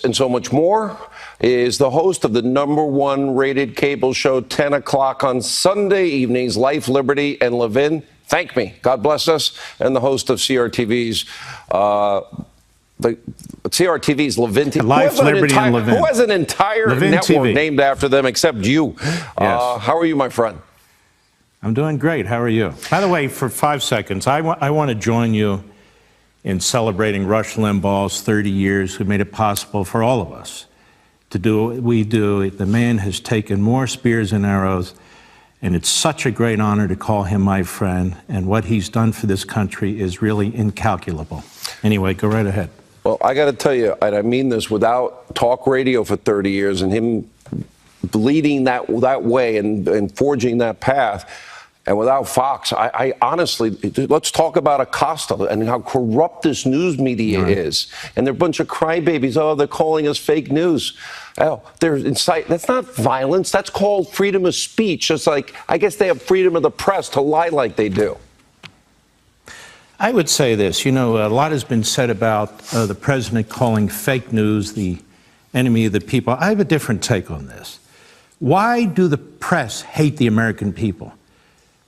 and so much more is the host of the #1 rated cable show, 10 o'clock on Sunday evenings, Life, Liberty, and Levin. Thank me. God bless us. And the host of CRTV's Levin TV. Life, Liberty, and Levin. Who has an entire Levin network TV. named after them except you? Yes. How are you, my friend? I'm doing great. How are you? By the way, for 5 seconds, I want to join you in celebrating Rush Limbaugh's 30 years, who made it possible for all of us to do what we do. The man has taken more spears and arrows, and it's such a great honor to call him my friend, and what he's done for this country is really incalculable. Anyway, go right ahead. Well, I got to tell you, and I mean this, without talk radio for 30 years and him leading that way and forging that path, and without Fox, I honestly, let's talk about Acosta and how corrupt this news media is. And they're a bunch of crybabies. Oh, they're calling us fake news. Oh, they're incite. That's not violence. That's called freedom of speech. It's like, I guess they have freedom of the press to lie like they do. I would say this. You know, a lot has been said about the president calling fake news the enemy of the people. I have a different take on this. Why do the press hate the American people?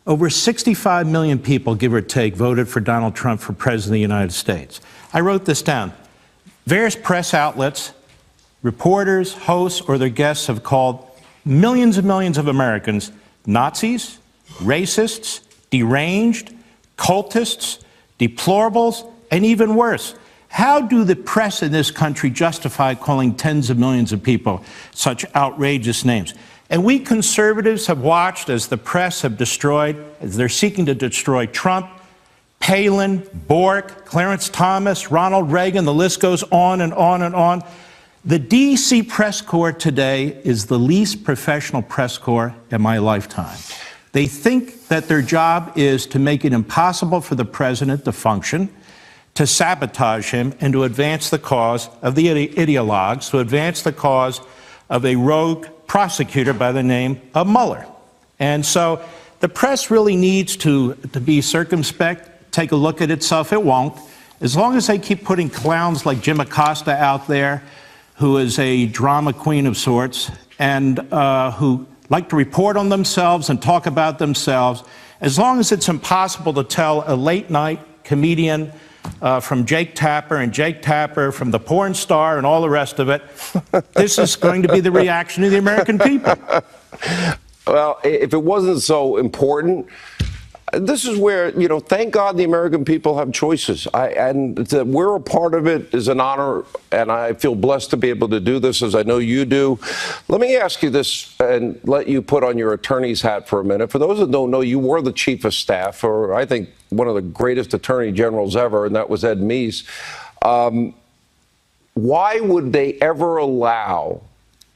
Over 65 million people, give or take, voted for Donald Trump for president of the United States. I wrote this down. Various press outlets, reporters, hosts, or their guests have called millions and millions of Americans Nazis, racists, deranged, cultists, deplorables, and even worse. How do the press in this country justify calling tens of millions of people such outrageous names? And we conservatives have watched as the press have destroyed, as they're seeking to destroy Trump, Palin, Bork, Clarence Thomas, Ronald Reagan, the list goes on and on and on. The D.C. press corps today is the least professional press corps in my lifetime. They think that their job is to make it impossible for the president to function, to sabotage him, and to advance the cause of the ideologues, to advance the cause of a rogue prosecutor by the name of Mueller. And so the press really needs to be circumspect, take a look at itself. It won't. As long as they keep putting clowns like Jim Acosta out there, who is a drama queen of sorts, and who like to report on themselves and talk about themselves, as long as it's impossible to tell a late-night comedian from Jake Tapper and Jake Tapper from the porn star and all the rest of it, this is going to be the reaction of the American people. Well, if it wasn't so important, this is where, you know, thank God the American people have choices. And that we're a part of it is an honor, and I feel blessed to be able to do this, as I know you do. Let me ask you this and let you put on your attorney's hat for a minute. For those that don't know, you were the chief of staff, or I think one of the greatest attorney generals ever, and that was Ed Meese. Why would they ever allow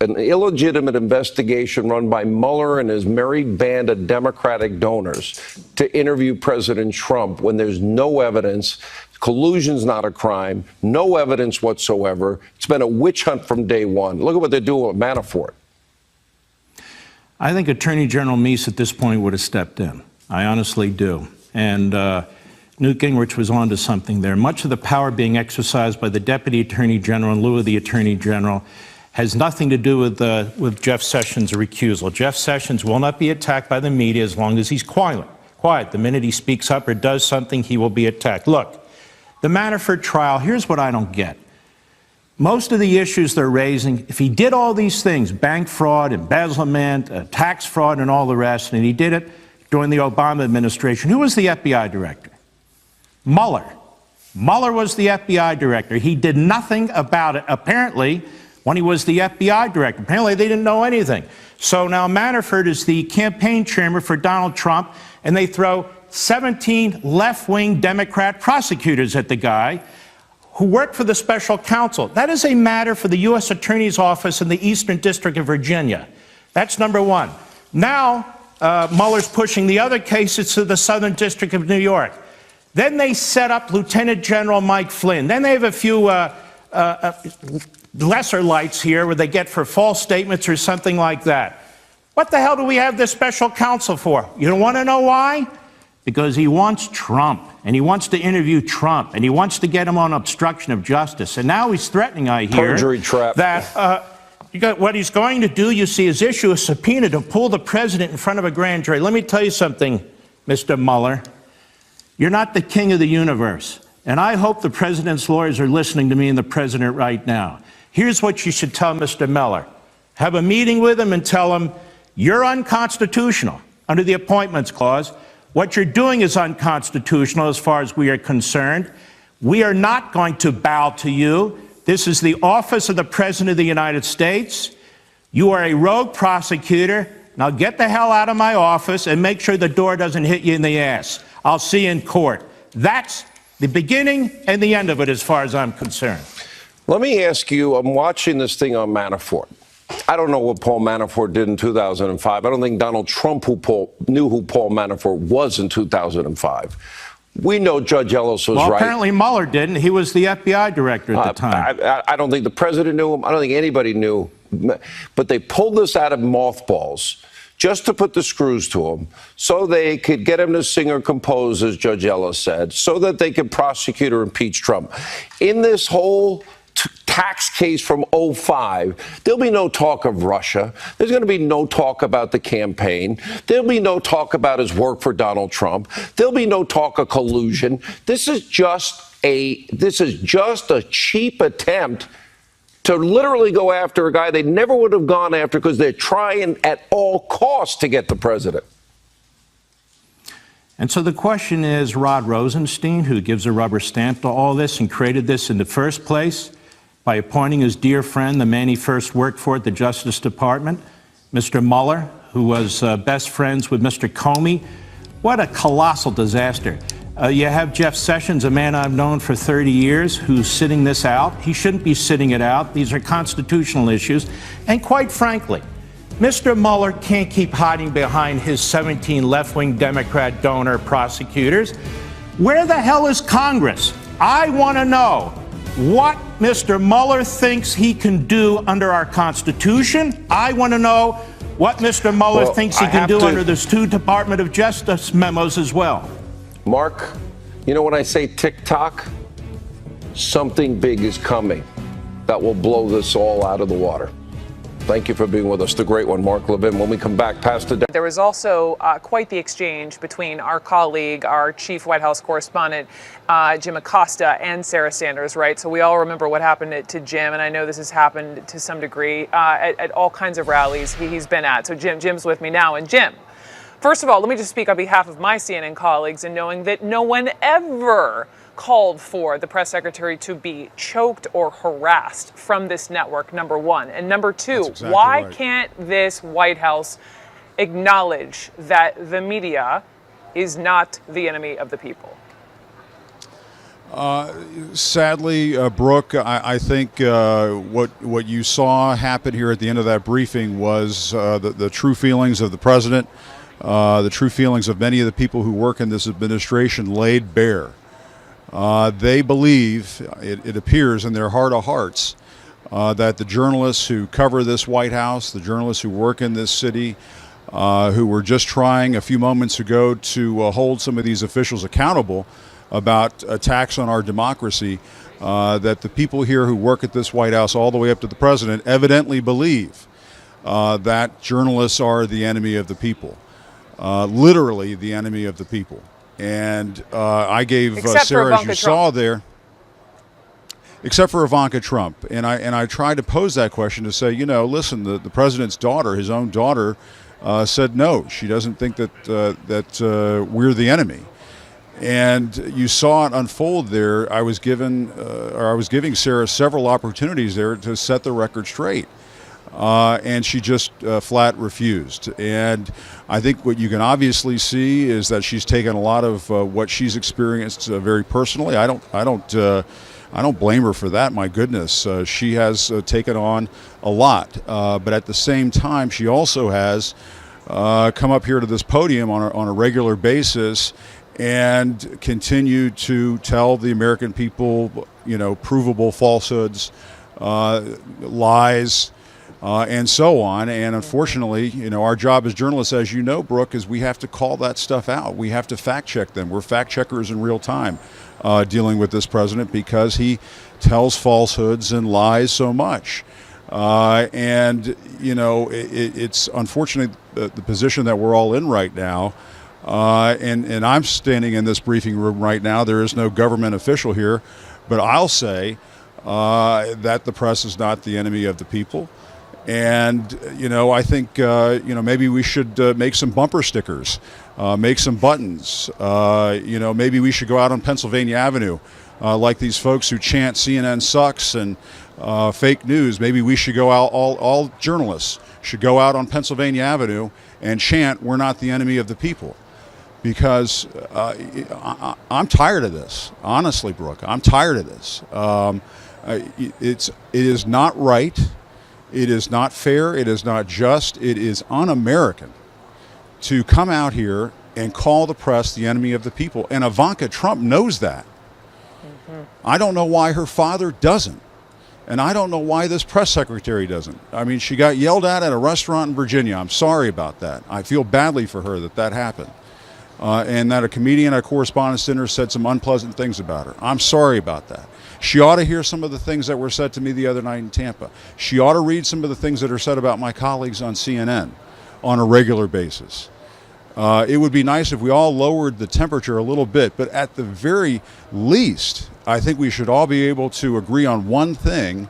an illegitimate investigation run by Mueller and his merry band of Democratic donors to interview President Trump when there's no evidence? Collusion's not a crime, no evidence whatsoever. It's been a witch hunt from day one. Look at what they're doing with Manafort. I think Attorney General Meese at this point would have stepped in. I honestly do. And Newt Gingrich was onto something there. Much of the power being exercised by the Deputy Attorney General in lieu of the Attorney General has nothing to do with Jeff Sessions' recusal. Jeff Sessions will not be attacked by the media as long as he's quiet. The minute he speaks up or does something, he will be attacked. Look, the Manafort trial, here's what I don't get. Most of the issues they're raising, if he did all these things, bank fraud, embezzlement, tax fraud, and all the rest, and he did it during the Obama administration, who was the FBI director? Mueller. Mueller was the FBI director. He did nothing about it, apparently, when he was the FBI director. Apparently, they didn't know anything. So now Manafort is the campaign chairman for Donald Trump, and they throw 17 left-wing Democrat prosecutors at the guy who worked for the special counsel. That is a matter for the U.S. Attorney's Office in the Eastern District of Virginia. That's number one. Now, Mueller's pushing the other cases to the Southern District of New York. Then they set up Lieutenant General Mike Flynn. Then they have a few lesser lights here where they get for false statements or something like that. What the hell do we have this special counsel for? You don't want to know why? because he wants Trump, and he wants to interview Trump, and he wants to get him on obstruction of justice. And now he's threatening, I hear, perjury trap, that what he's going to do, you see, is issue a subpoena to pull the president in front of a grand jury. Let me tell you something, Mr. Mueller. You're not the king of the universe. And I hope the president's lawyers are listening to me and the president right now. Here's what you should tell Mr. Mueller. Have a meeting with him and tell him you're unconstitutional under the Appointments Clause. What you're doing is unconstitutional as far as we are concerned. We are not going to bow to you. This is the office of the President of the United States. You are a rogue prosecutor. Now get the hell out of my office and make sure the door doesn't hit you in the ass. I'll see you in court. That's the beginning and the end of it as far as I'm concerned. Let me ask you, I'm watching this thing on Manafort. I don't know what Paul Manafort did in 2005. I don't think Donald Trump knew who Paul Manafort was in 2005. We know Judge Ellis was right. Apparently Mueller didn't. He was the FBI director at the time. I don't think the president knew him. I don't think anybody knew. But they pulled this out of mothballs just to put the screws to him so they could get him to sing or compose, as Judge Ellis said, so that they could prosecute or impeach Trump. In this whole tax case from '05, there'll be no talk of Russia. There's going to be no talk about the campaign. There'll be no talk about his work for Donald Trump. There'll be no talk of collusion. This is just a cheap attempt to literally go after a guy they never would have gone after because they're trying at all costs to get the president. And so the question is, Rod Rosenstein, who gives a rubber stamp to all this and created this in the first place by appointing his dear friend, the man he first worked for at the Justice Department, Mr. Mueller, who was best friends with Mr. Comey. What a colossal disaster. You have Jeff Sessions, a man I've known for 30 years, who's sitting this out. He shouldn't be sitting it out. These are constitutional issues. And quite frankly, Mr. Mueller can't keep hiding behind his 17 left-wing Democrat donor prosecutors. Where the hell is Congress? I want to know what Mr. Mueller thinks he can do under our Constitution. I want to know what Mr. Mueller thinks he can do under those two Department of Justice memos as well. Mark, you know when I say tick-tock, something big is coming that will blow this all out of the water. Thank you for being with us. The great one, Mark Levin. When we come back, Pastor Dan. There was also quite the exchange between our colleague, our chief White House correspondent, Jim Acosta, and Sarah Sanders, right? So we all remember what happened to Jim, and I know this has happened to some degree at all kinds of rallies he's been at. So Jim's with me now. And Jim, first of all, let me just speak on behalf of my CNN colleagues in knowing that no one ever called for the press secretary to be choked or harassed from this network, number one. And number two, exactly why right. can't this White House acknowledge that the media is not the enemy of the people? Sadly, Brooke, I think what you saw happen here at the end of that briefing was the true feelings of the president, the true feelings of many of the people who work in this administration laid bare. They believe, it appears in their heart of hearts, that the journalists who cover this White House, the journalists who work in this city, who were just trying a few moments ago to hold some of these officials accountable about attacks on our democracy, that the people here who work at this White House all the way up to the president evidently believe that journalists are the enemy of the people, literally the enemy of the people. And I gave Sarah, as you saw there, except for Ivanka Trump. And I tried to pose that question to say, you know, listen, the president's daughter, his own daughter, said no. She doesn't think that we're the enemy. And you saw it unfold there. I was giving Sarah several opportunities there to set the record straight. And she just flat refused. And I think what you can obviously see is that she's taken a lot of what she's experienced very personally. I don't blame her for that. My goodness, she has taken on a lot. But at the same time, she also has come up here to this podium on a regular basis and continue to tell the American people, you know, provable falsehoods, lies. and so on. And unfortunately, you know, our job as journalists, as you know, Brooke, is we have to call that stuff out. We have to fact check them. We're fact checkers in real time dealing with this president because he tells falsehoods and lies so much. And, you know, it's unfortunately the position that we're all in right now. And I'm standing in this briefing room right now. There is no government official here, but I'll say that the press is not the enemy of the people. And, you know, I think, you know, maybe we should make some bumper stickers, make some buttons. You know, maybe we should go out on Pennsylvania Avenue like these folks who chant CNN sucks and fake news. Maybe we should go out, all journalists should go out on Pennsylvania Avenue and chant, "We're not the enemy of the people." Because I'm tired of this. Honestly, Brooke, I'm tired of this. It is not right. It is not fair. It is not just. It is un-American to come out here and call the press the enemy of the people. And Ivanka Trump knows that. I don't know why her father doesn't. And I don't know why this press secretary doesn't. I mean, she got yelled at a restaurant in Virginia. I'm sorry about that. I feel badly for her that happened. And that a comedian at a correspondence dinner said some unpleasant things about her. I'm sorry about that. She ought to hear some of the things that were said to me the other night in Tampa. She ought to read some of the things that are said about my colleagues on CNN on a regular basis. It would be nice if we all lowered the temperature a little bit, but at the very least, I think we should all be able to agree on one thing,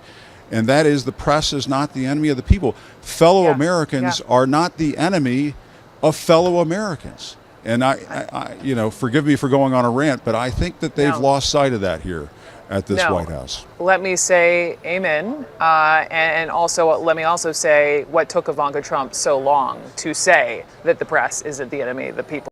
and that is the press is not the enemy of the people. Fellow Americans are not the enemy of fellow Americans. And I, you know, forgive me for going on a rant, but I think that they've lost sight of that here at this White House. Let me say amen. And also, let me also say what took Ivanka Trump so long to say that the press isn't the enemy of the people.